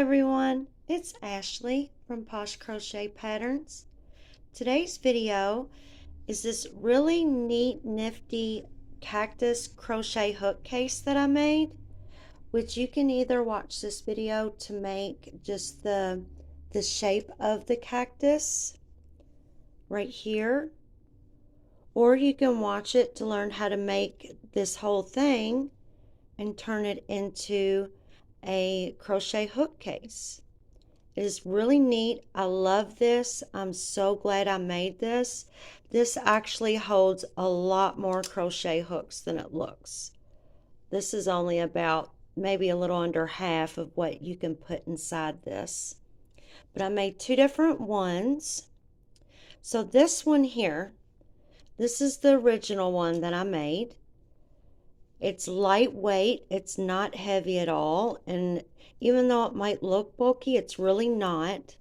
everyone, it's Ashley from Posh Crochet Patterns. Today's video is this really neat, nifty cactus crochet hook case that I made, which you can either watch this video to make just the shape of the cactus right here, or you can watch it to learn how to make this whole thing and turn it into a crochet hook case. It is really neat. I love this. I'm so glad I made this. This actually holds a lot more crochet hooks than it looks. This is only about maybe a little under half of what you can put inside this. But I made two different ones. So this one here, this is the original one that I made. It's lightweight, it's not heavy at all, and even though it might look bulky, it's really not.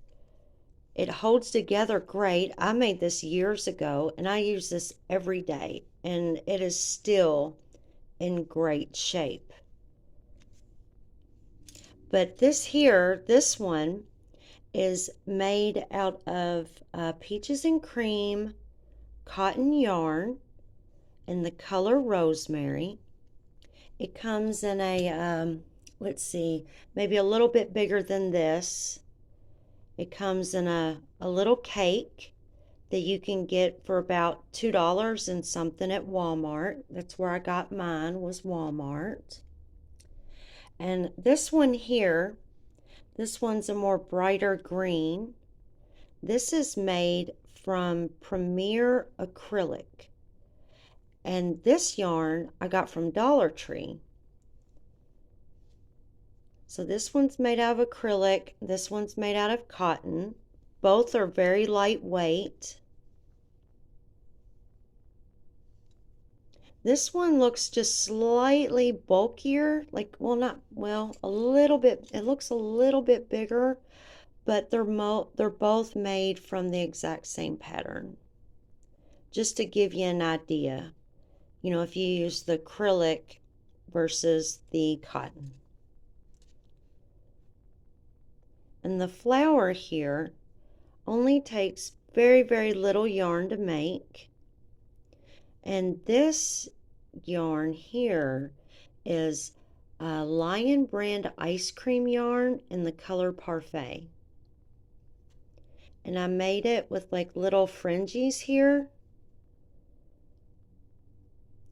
It holds together great. I made this years ago and I use this every day, and it is still in great shape. But this one is made out of peaches and cream cotton yarn in the color Rosemary. It comes in a, let's see, maybe a little bit bigger than this. It comes in a little cake that you can get for about $2 and something at Walmart. That's where I got mine, was Walmart. And this one here, this one's a more brighter green. This is made from Premier acrylic. And this yarn I got from Dollar Tree. So this one's made out of acrylic, this one's made out of cotton. Both are very lightweight. This one looks just slightly bulkier, like, well, not, well, a little bit, it looks a little bit bigger, but they're both made from the exact same pattern. Just to give you an idea. You know, if you use the acrylic versus the cotton. And the flower here only takes very, very little yarn to make. And this yarn here is a Lion brand ice cream yarn in the color Parfait. And I made it with like little fringes here.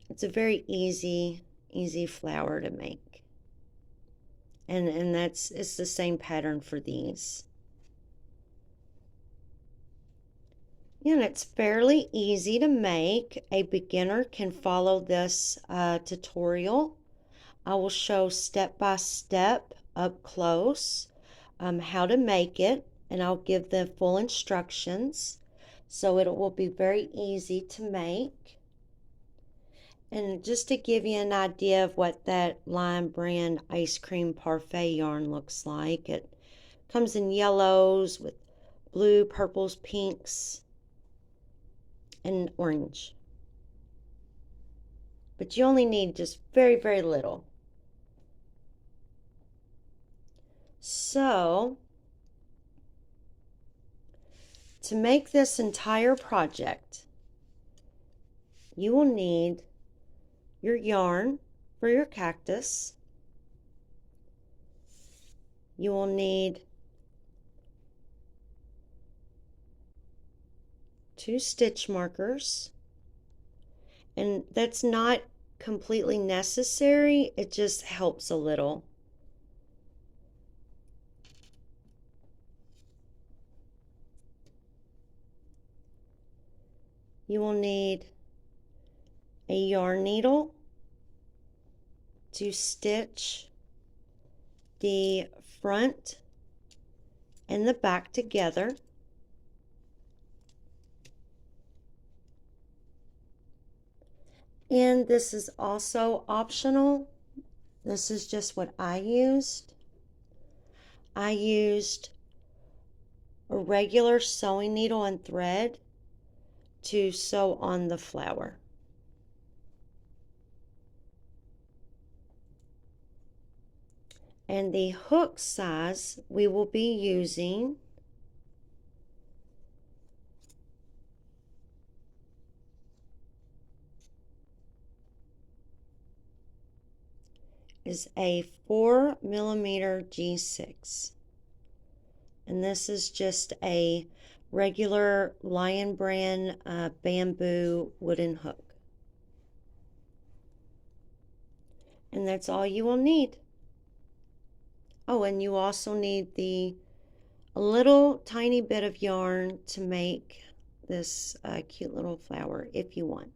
It's a very easy flower to make. And it's the same pattern for these. And it's fairly easy to make. A beginner can follow this tutorial. I will show step by step up close how to make it, and I'll give the full instructions. So it will be very easy to make. And just to give you an idea of what that Lion brand ice cream Parfait yarn looks like, it comes in yellows with blue, purples, pinks, and orange. But you only need just very, very little. So, to make this entire project, you will need your yarn for your cactus. You will need 2 stitch markers, and that's not completely necessary, it just helps a little. You will need a yarn needle to stitch the front and the back together. And this is also optional. This is just what I used. I used a regular sewing needle and thread to sew on the flower. And the hook size we will be using is a 4mm G6. And this is just a regular Lion Brand bamboo wooden hook. And that's all you will need. Oh, and you also need a little tiny bit of yarn to make this cute little flower if you want.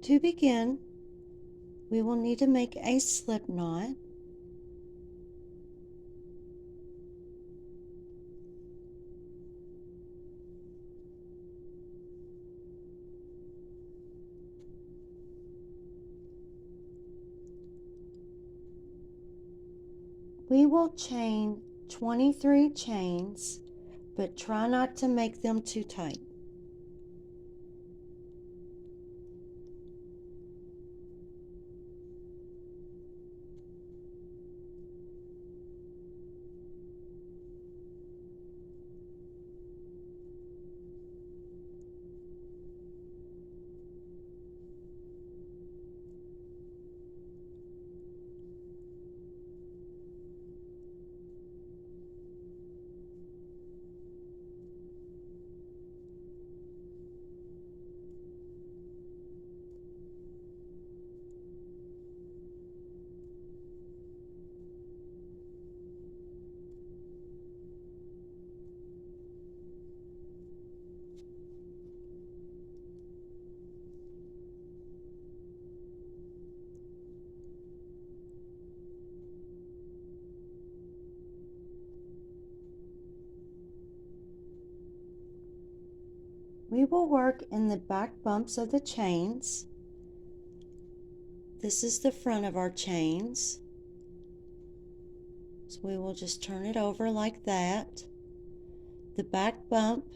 To begin, we will need to make a slip knot. We will chain 23 chains, but try not to make them too tight. We will work in the back bumps of the chains. This is the front of our chains. So we will just turn it over like that. The back bump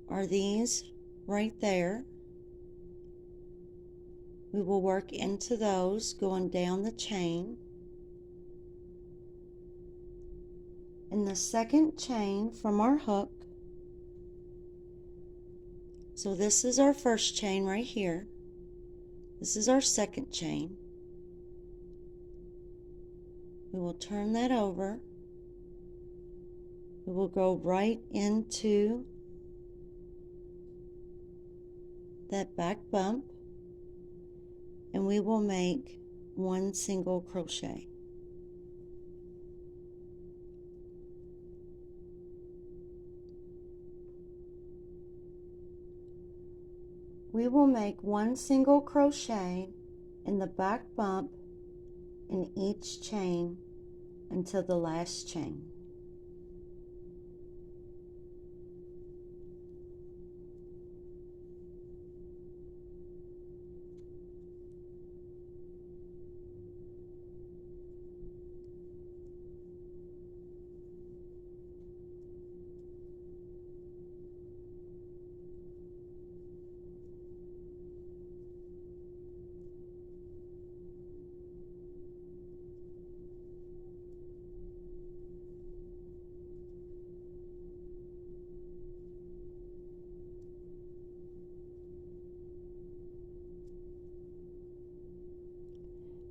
are these right there. We will work into those going down the chain. In the second chain from our hook, so this is our first chain right here. This is our second chain. We will turn that over. We will go right into that back bump, and we will make one single crochet. We will make one single crochet in the back bump in each chain until the last chain.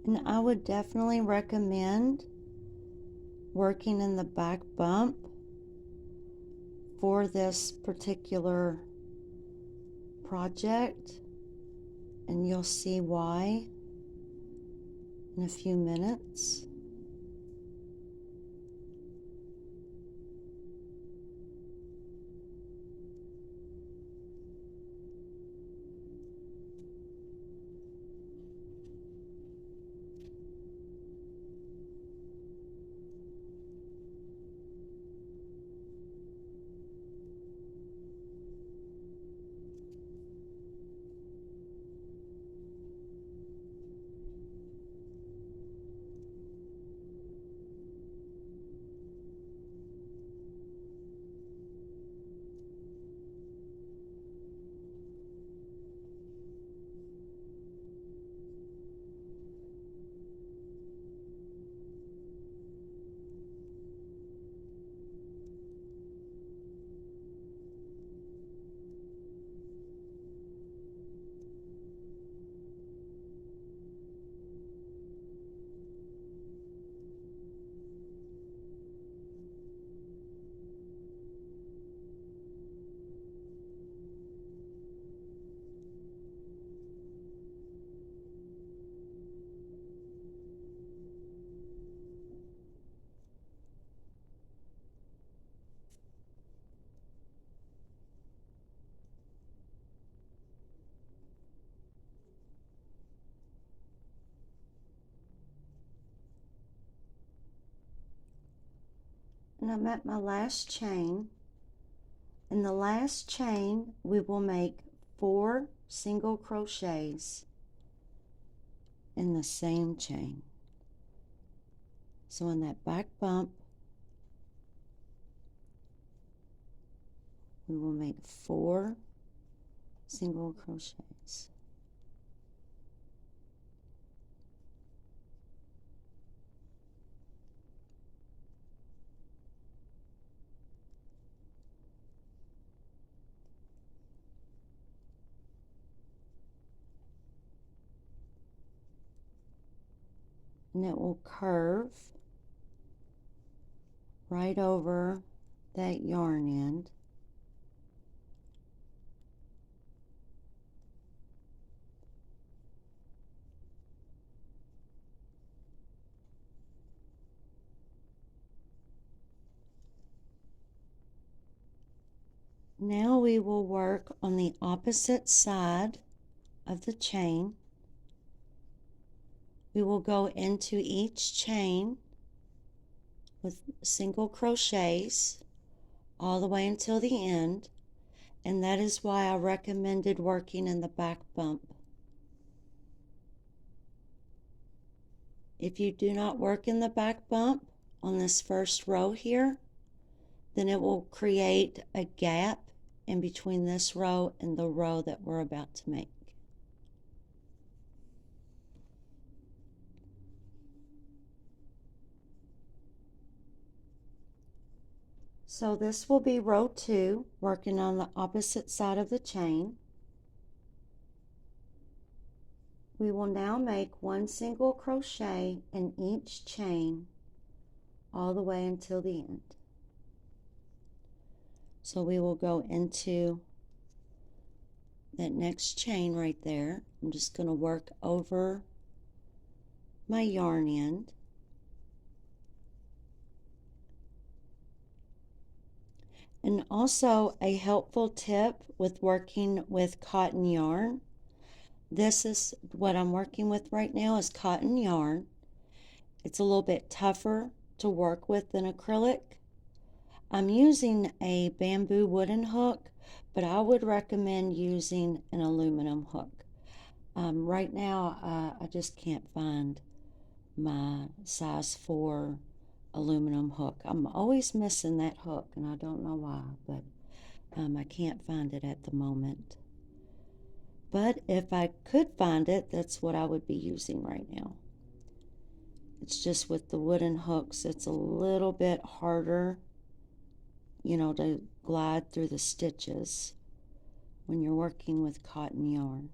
And I would definitely recommend working in the back bump for this particular project, and you'll see why in a few minutes. and I'm at my last chain. In the last chain, we will make 4 single crochets in the same chain. So in that back bump, we will make 4 single crochets. And it will curve right over that yarn end. Now we will work on the opposite side of the chain. We will go into each chain with single crochets all the way until the end, and that is why I recommended working in the back bump. If you do not work in the back bump on this first row here, then it will create a gap in between this row and the row that we're about to make. So this will be row 2, working on the opposite side of the chain. We will now make 1 single crochet in each chain all the way until the end. So we will go into that next chain right there. I'm just going to work over my yarn end. And also a helpful tip with working with cotton yarn. This is what I'm working with right now is cotton yarn. It's a little bit tougher to work with than acrylic. I'm using a bamboo wooden hook, but I would recommend using an aluminum hook. Right now, I just can't find my size 4 aluminum hook. I'm always missing that hook, and I don't know why, but I can't find it at the moment. But if I could find it, that's what I would be using right now. It's just with the wooden hooks, it's a little bit harder, you know, to glide through the stitches when you're working with cotton yarn.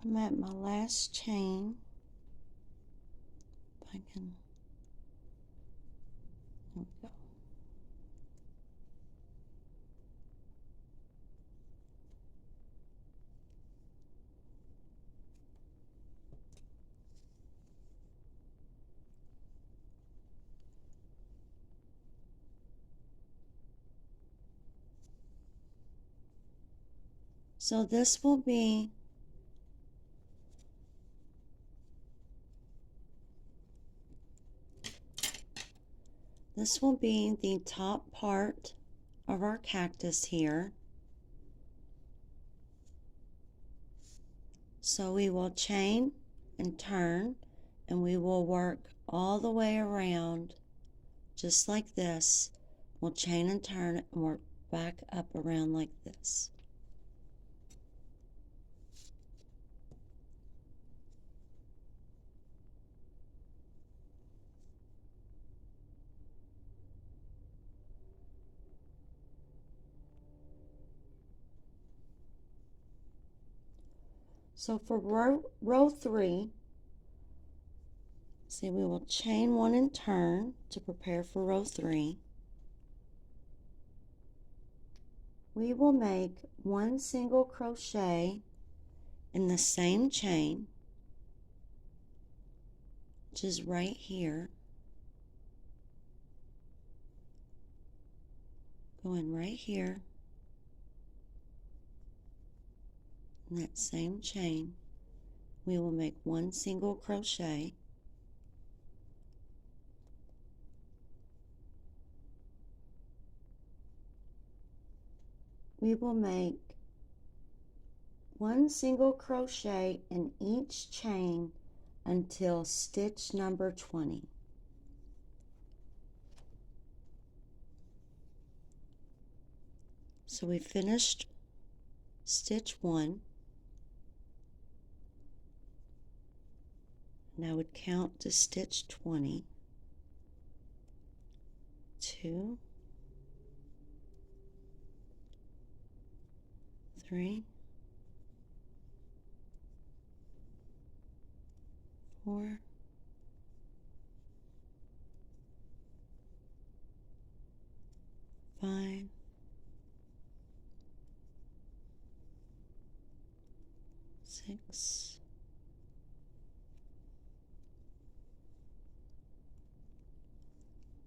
I'm at my last chain. If I can, there we go. So this will be the top part of our cactus here. So we will chain and turn, and we will work all the way around just like this. We'll chain and turn and work back up around like this. So for row 3, see, we will chain 1 and turn to prepare for row 3. We will make 1 single crochet in the same chain, which is right here. Go in right here in that same chain. We will make 1 single crochet. We will make 1 single crochet in each chain until stitch number 20. So we finished stitch 1. And I would count to stitch 20. 2, 3, 4, 5, 6,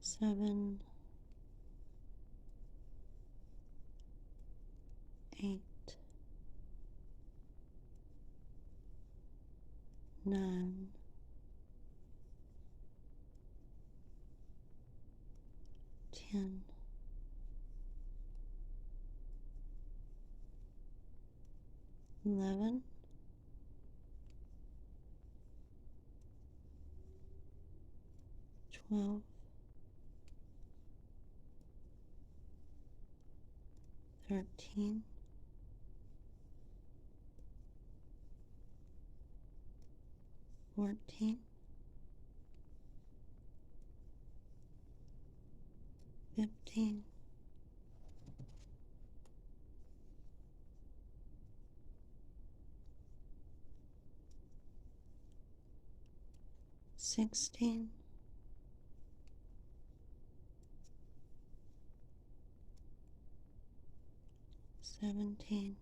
7, 8, 9, 10, 11, 12, 13, 14, 15, 16, 17,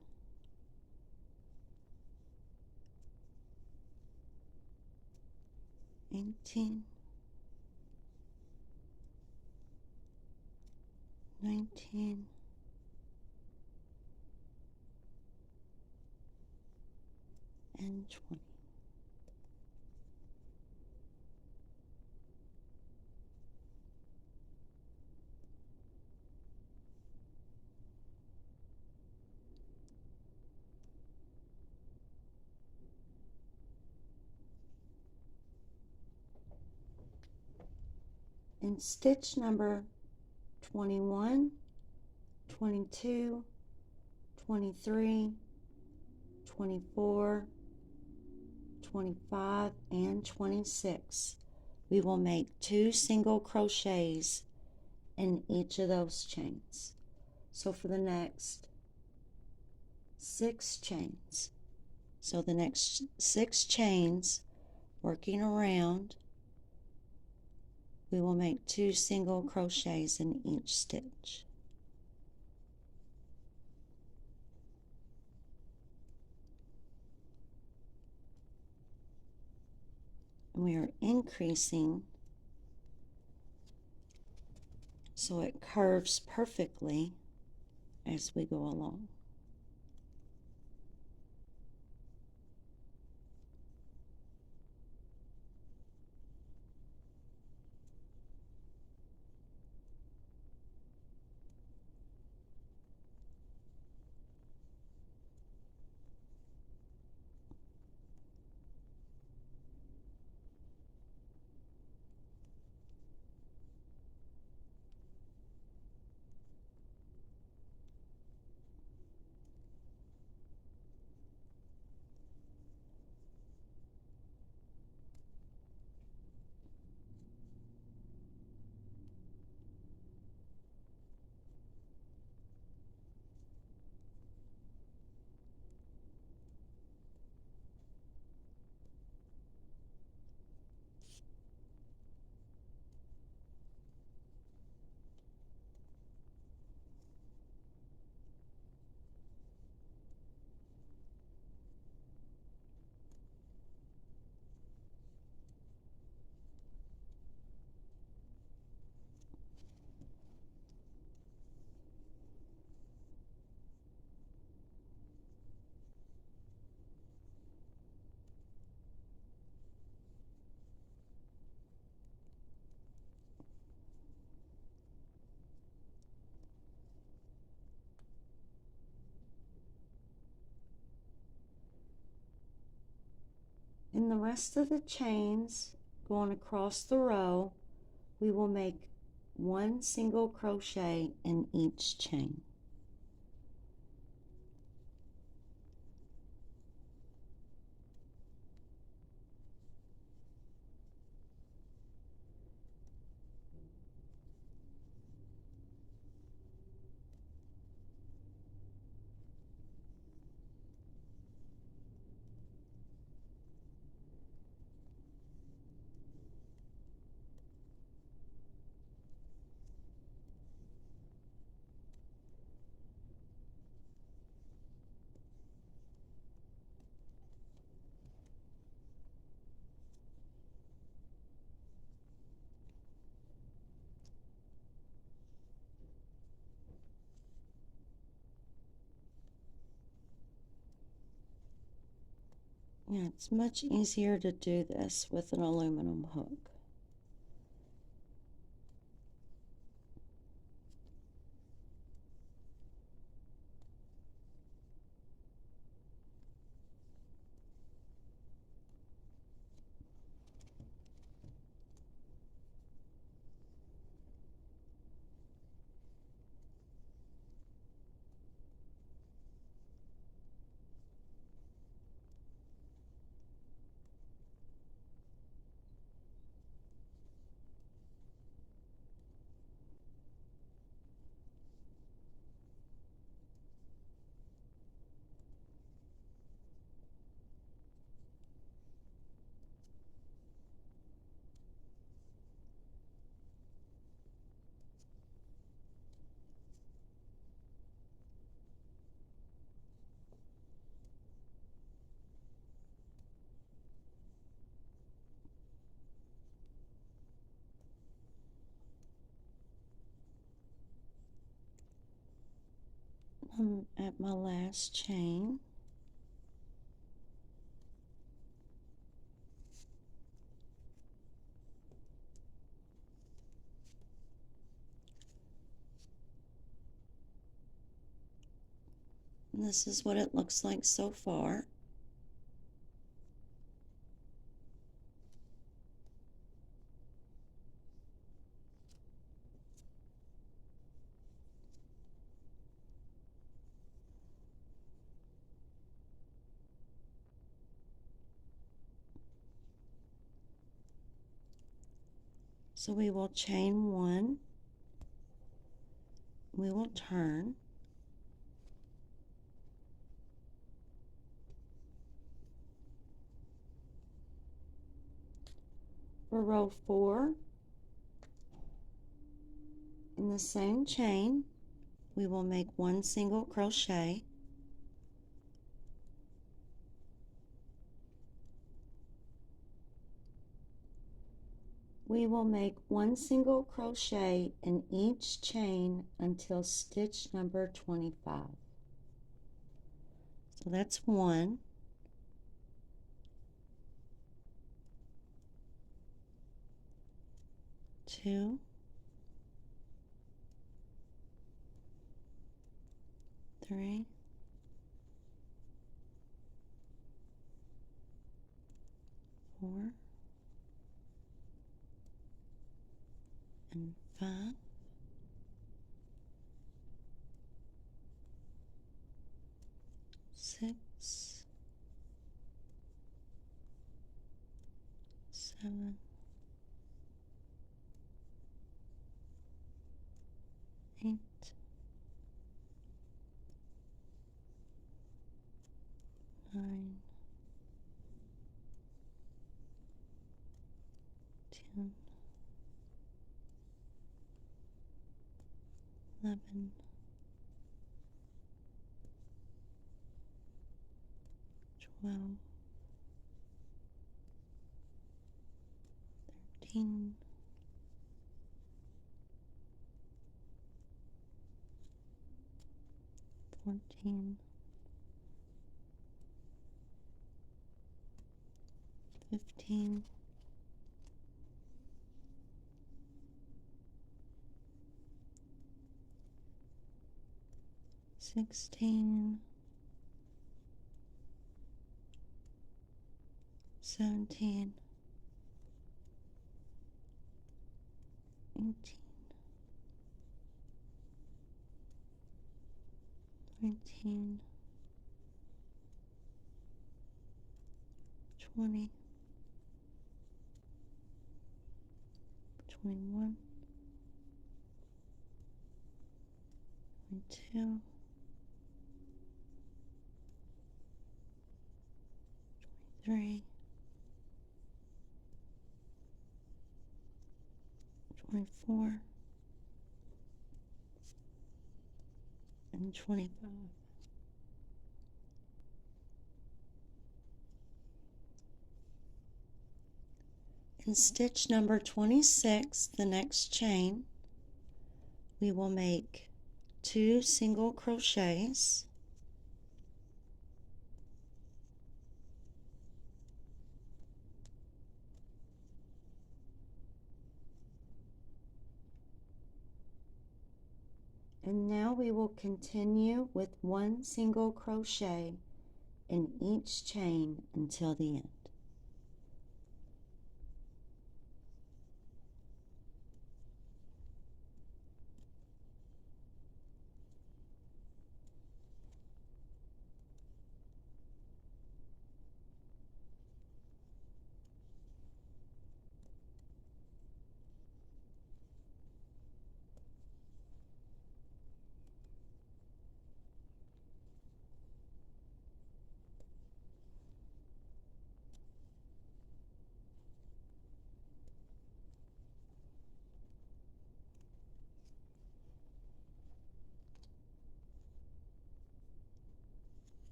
18, 19, and 20. In stitch number 21, 22, 23, 24, 25, and 26, we will make 2 single crochets in each of those chains. So for the next 6 chains, So the next 6 chains working around, we will make 2 single crochets in each stitch. And we are increasing so it curves perfectly as we go along. In the rest of the chains going across the row, we will make 1 single crochet in each chain. Yeah, it's much easier to do this with an aluminum hook. I'm at my last chain. And this is what it looks like so far. So we will chain 1, we will turn, For row 4, in the same chain, we will make 1 single crochet. We will make 1 single crochet in each chain until stitch number 25. So that's 1, 2, 3, 4, and 5, 6, 7, 8, 9, 10, 11, 12, 13, 14, 15, 16, 17, 18, 19, 20, 21, 22, 23, 24, and 25. In stitch number 26, the next chain, we will make 2 single crochets, and now we will continue with 1 single crochet in each chain until the end.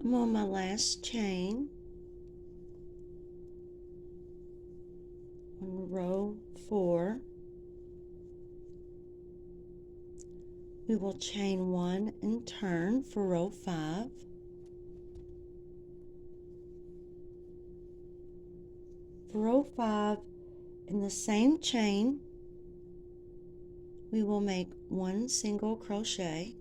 I'm on my last chain on row 4. We will chain 1 and turn for row 5. For row 5, in the same chain, we will make 1 single crochet,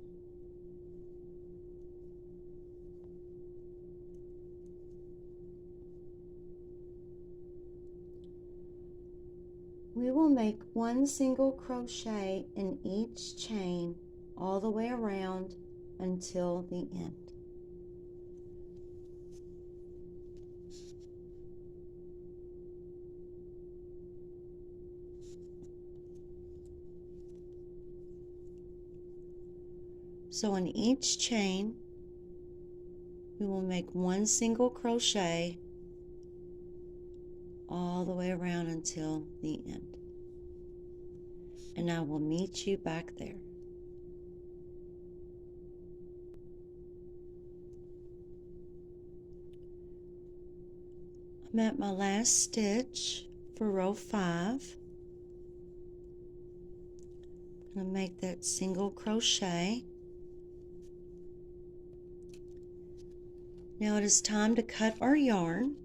We will make one single crochet in each chain all the way around until the end. So in each chain, we will make one single crochet all the way around until the end. And I will meet you back there. I'm at my last stitch for row 5. I'm going to make that single crochet. Now it is time to cut our yarn.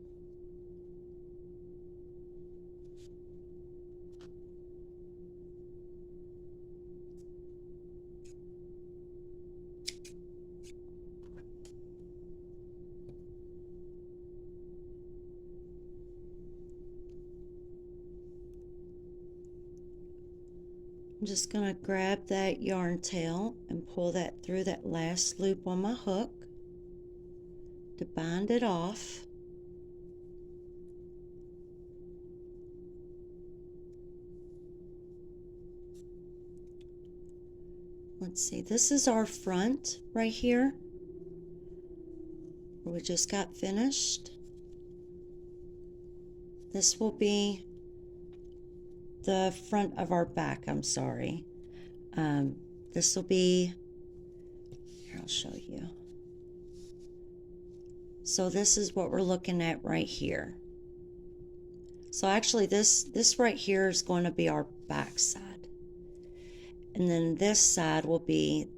I'm just going to grab that yarn tail and pull that through that last loop on my hook to bind it off. Let's see, this is our front right here, where we just got finished. This will be the front of our back, I'm sorry. This will be, here I'll show you. So this is what we're looking at right here. So actually this right here is going to be our back side. And then this side will be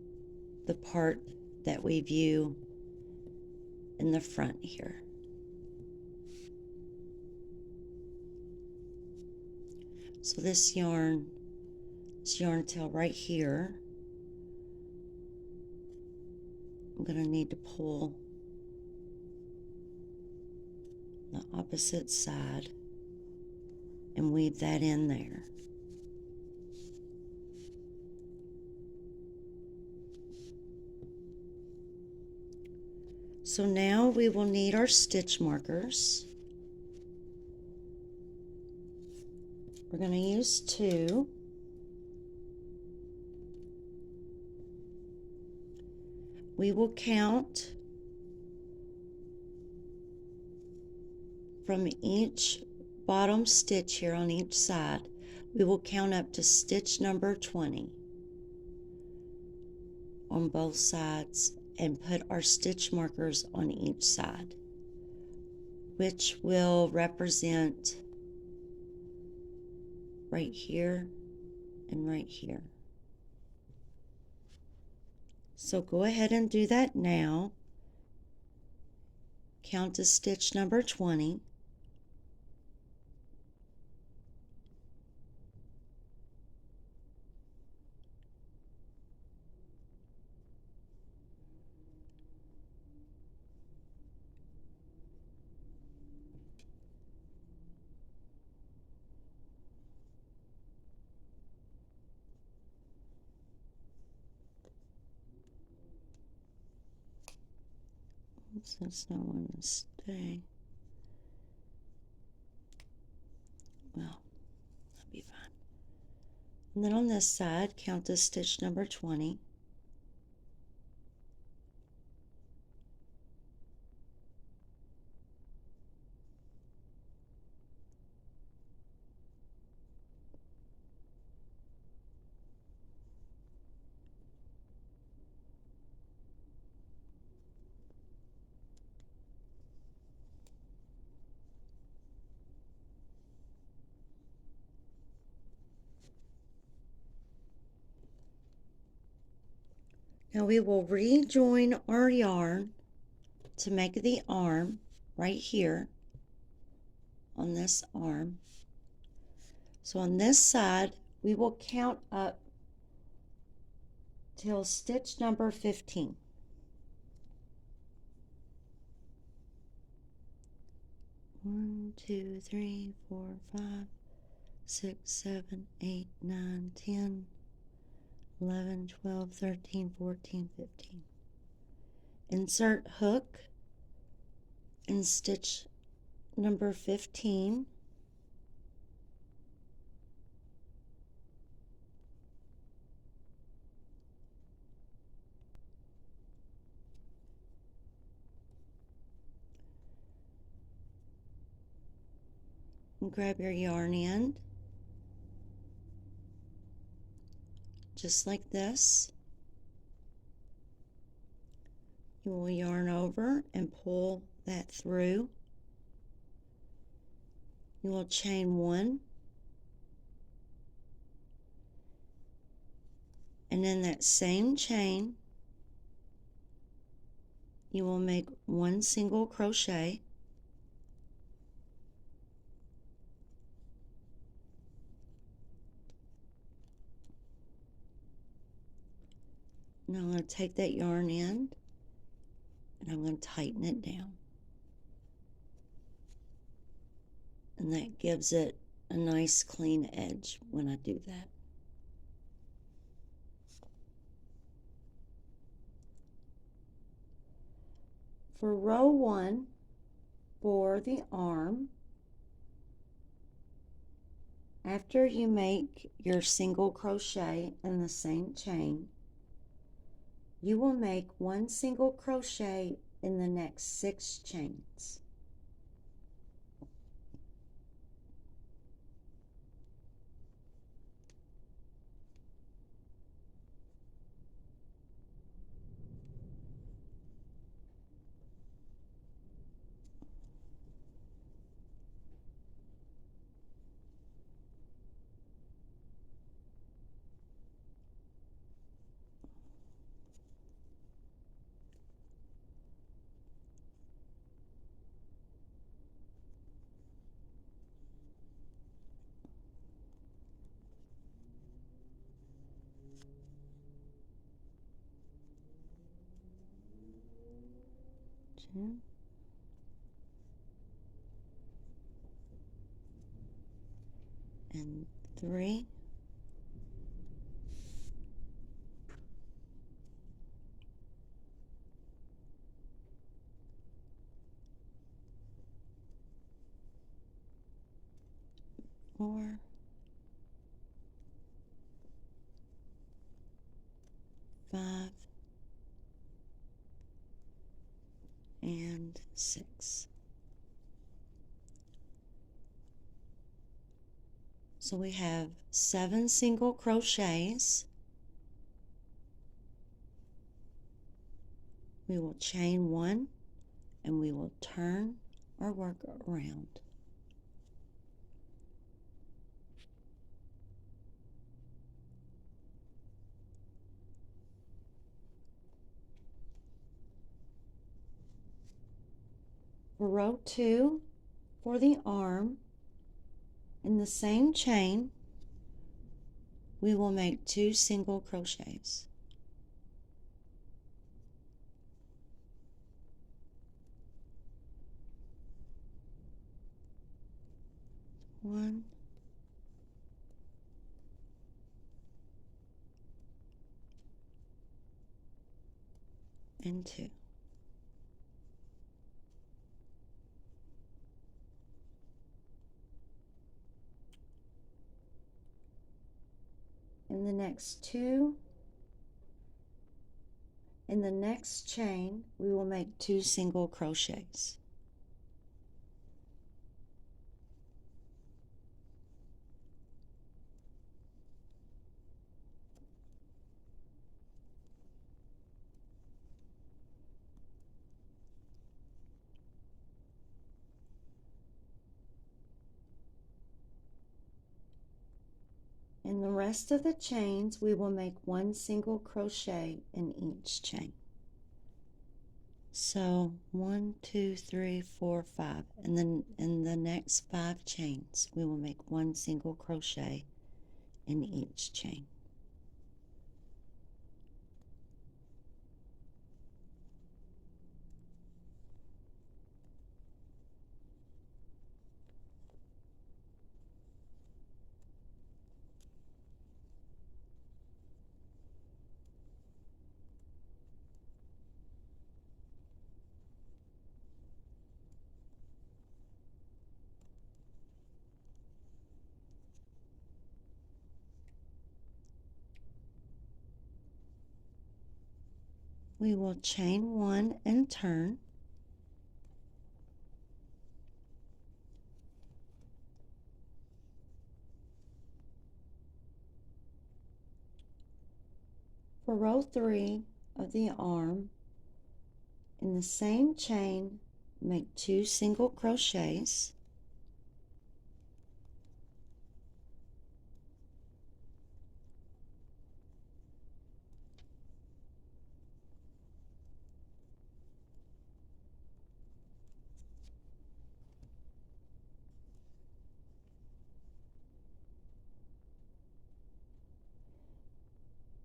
the part that we view in the front here. So this yarn tail right here, I'm going to need to pull the opposite side and weave that in there. So now we will need our stitch markers. We're going to use 2. We will count from each bottom stitch here on each side. We will count up to stitch number 20 on both sides and put our stitch markers on each side, which will represent right here and right here. So go ahead and do that now. Count to stitch number 20. Oops, that's not one to stay. Well, that'll be fine. And then on this side, count to stitch number 20. Now we will rejoin our yarn to make the arm right here on this arm. So on this side, we will count up till stitch number 15. One, two, three, four, 5, 6, 7, 8, 9, 10, 11, 12, 13, 14, 15. Insert hook in stitch number 15. And grab your yarn end, just like this. You will yarn over and pull that through. You will chain 1, and in that same chain you will make 1 single crochet. Now I'm going to take that yarn end and I'm going to tighten it down. And that gives it a nice clean edge when I do that. For row 1, for the arm, after you make your single crochet in the same chain, you will make 1 single crochet in the next 6 chains. Two, and 3, 4, 5, and 6. So we have 7 single crochets. We will chain 1 and we will turn our work around. For row 2, for the arm, in the same chain, we will make 2 single crochets. One, and 2. In the next 2, in the next chain, we will make 2 single crochets. In the rest of the chains, we will make 1 single crochet in each chain. So 1, 2, 3, 4, 5, and then in the next 5 chains, we will make 1 single crochet in each chain. we will chain 1 and turn. For row 3 of the arm, in the same chain, make 2 single crochets.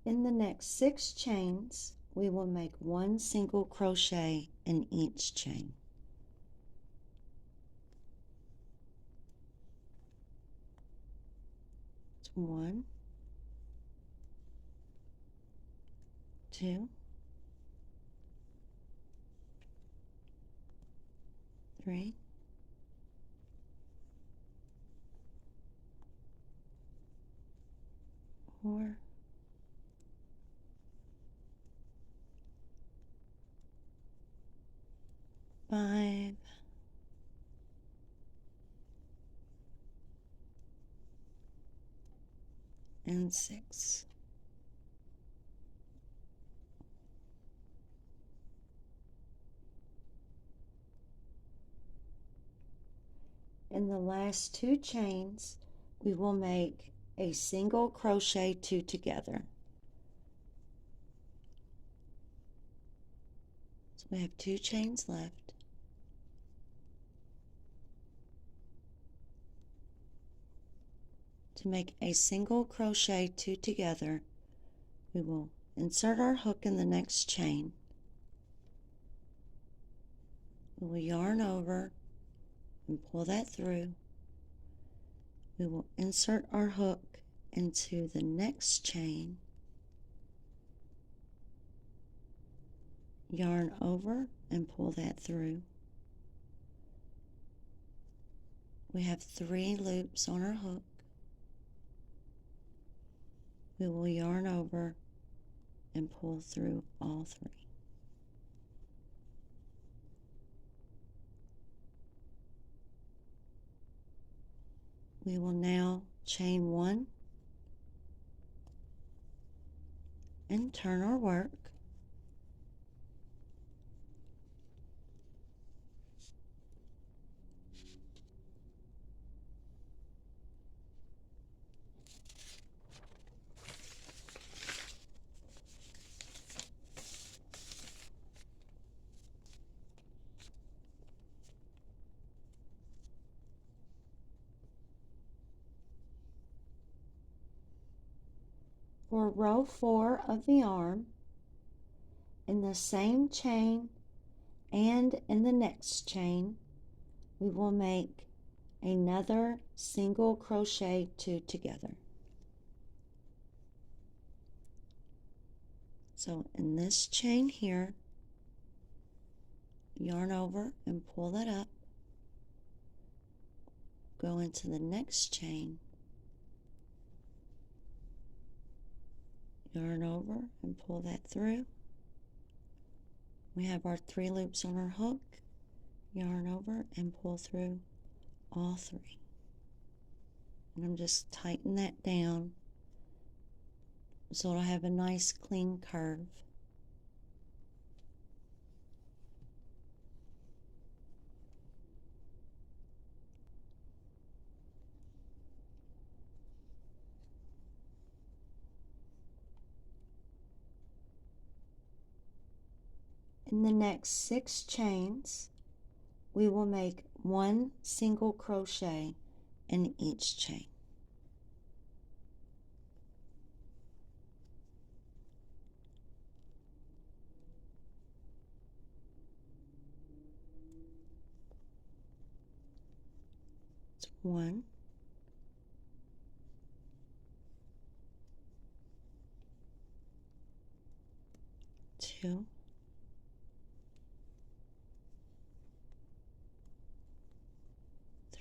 In the next 6 chains, we will make 1 single crochet in each chain. It's 1, 2, 3, 4, 5, and 6. In the last 2 chains, we will make a single crochet 2 together. So we have 2 chains left. To make a single crochet 2 together, we will insert our hook in the next chain. We will yarn over and pull that through. We will insert our hook into the next chain, yarn over and pull that through. We have 3 loops on our hook. We will yarn over and pull through all 3. We will now chain 1 and turn our work. For row 4 of the arm, in the same chain and in the next chain, we will make another single crochet 2 together. So in this chain here, yarn over and pull that up, go into the next chain, yarn over and pull that through. We have our 3 loops on our hook, yarn over and pull through all 3. And I'm just tighten that down so it'll have a nice clean curve. In the next 6 chains, we will make 1 single crochet in each chain. It's 1, 2,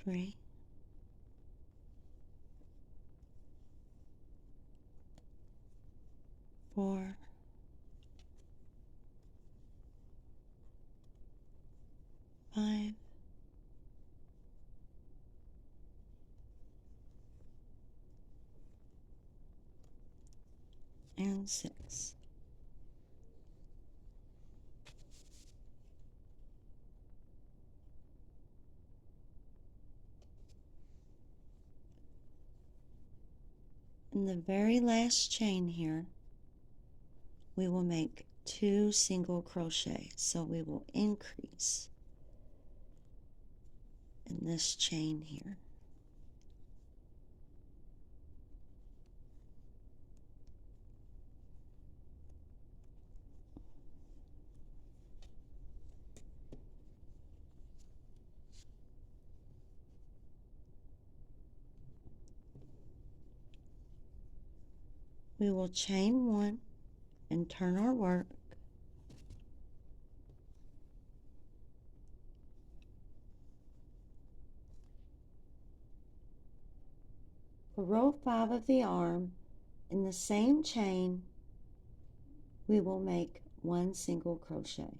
3, 4, 6. In the very last chain here, we will make 2 single crochet. So we will increase in this chain here. We will chain 1 and turn our work. For row 5 of the arm, in the same chain, we will make 1 single crochet.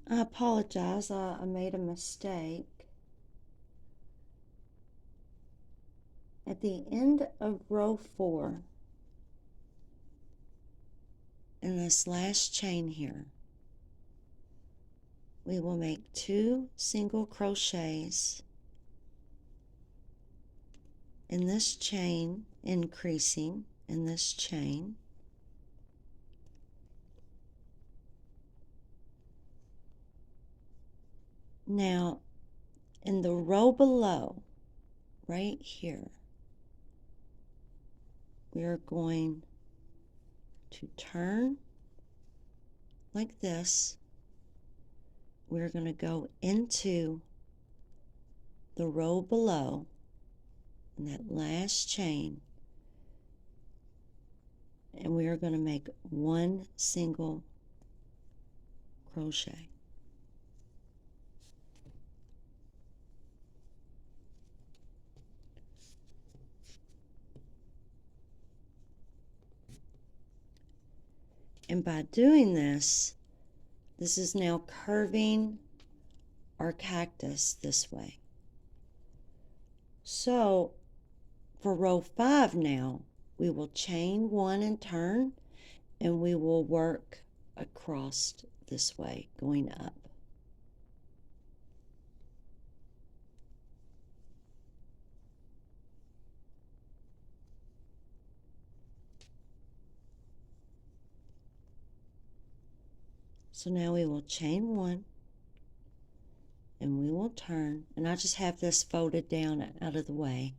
I apologize, I made a mistake. At the end of row 4, in this last chain here, we will make 2 single crochets in this chain, increasing in this chain. Now, in the row below, right here, we are going to turn like this. We're going to go into the row below in that last chain, and we are going to make 1 single crochet. And by doing this, this is now curving our cactus this way. So for row 5 now, we will chain 1 and turn, and we will work across this way, going up. So now we will chain 1, and we will turn, and I just have this folded down out of the way.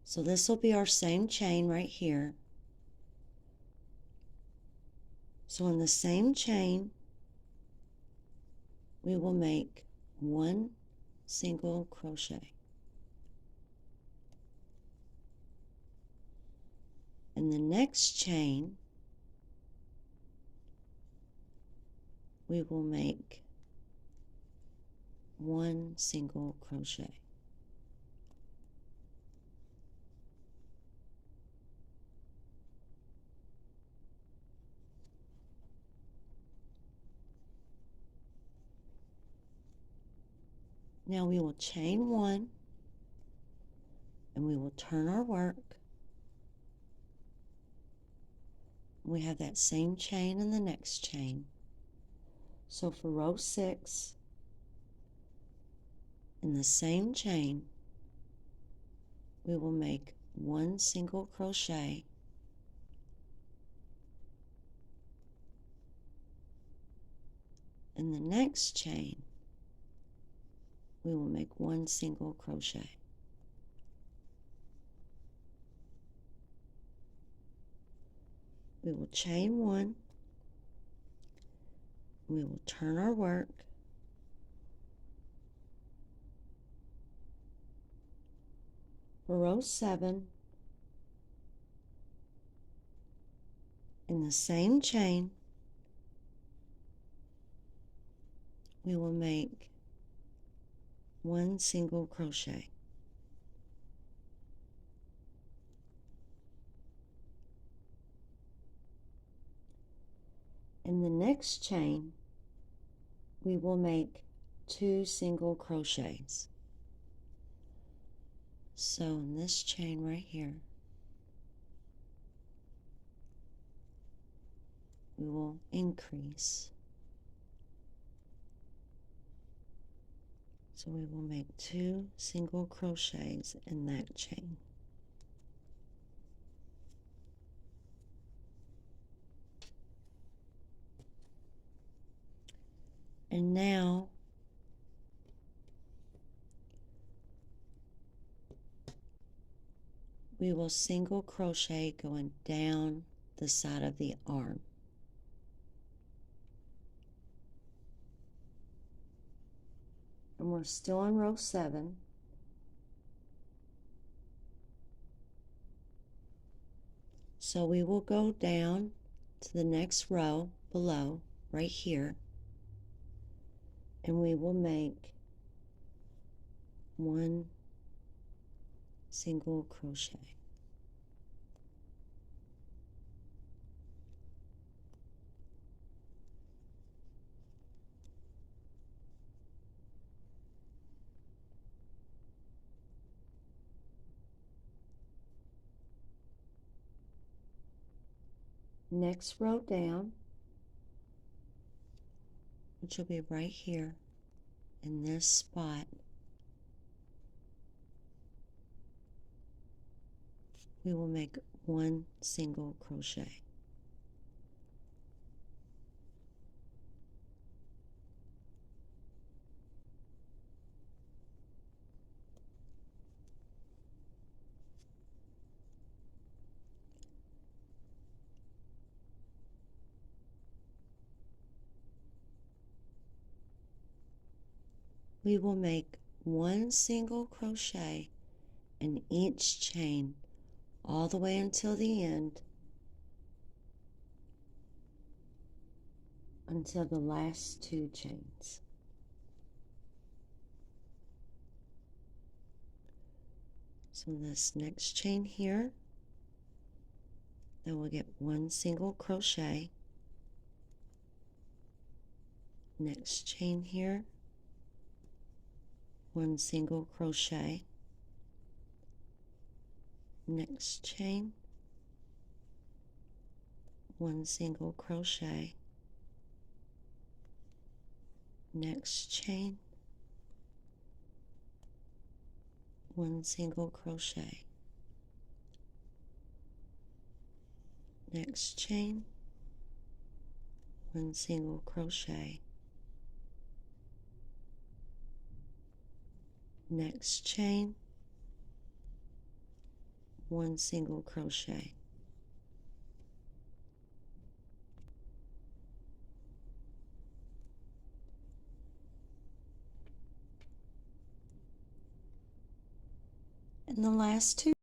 So this will be our same chain right here. So in the same chain, we will make 1 single crochet. In the next chain, we will make 1 single crochet. Now we will chain 1, and we will turn our work. We have that same chain in the next chain. So for row 6, in the same chain, we will make 1 single crochet, In the next chain, we will make 1 single crochet. We will chain 1. We will turn our work. For row 7, in the same chain, we will make 1 single crochet. In the next chain, we will make 2 single crochets. So in this chain right here, we will increase. So we will make 2 single crochets in that chain. And now we will single crochet going down the side of the arm. And we're still in row 7. So we will go down to the next row below, right here, and we will make 1 single crochet. Next row down, which will be right here in this spot, we will make 1 single crochet. We will make 1 single crochet in each chain all the way until the end, until the last 2 chains. So this next chain here, then we'll get 1 single crochet. Next chain here, 1 single crochet. Next chain, 1 single crochet. Next chain, 1 single crochet. Next chain, 1 single crochet. Next chain, 1 single crochet. And the last 2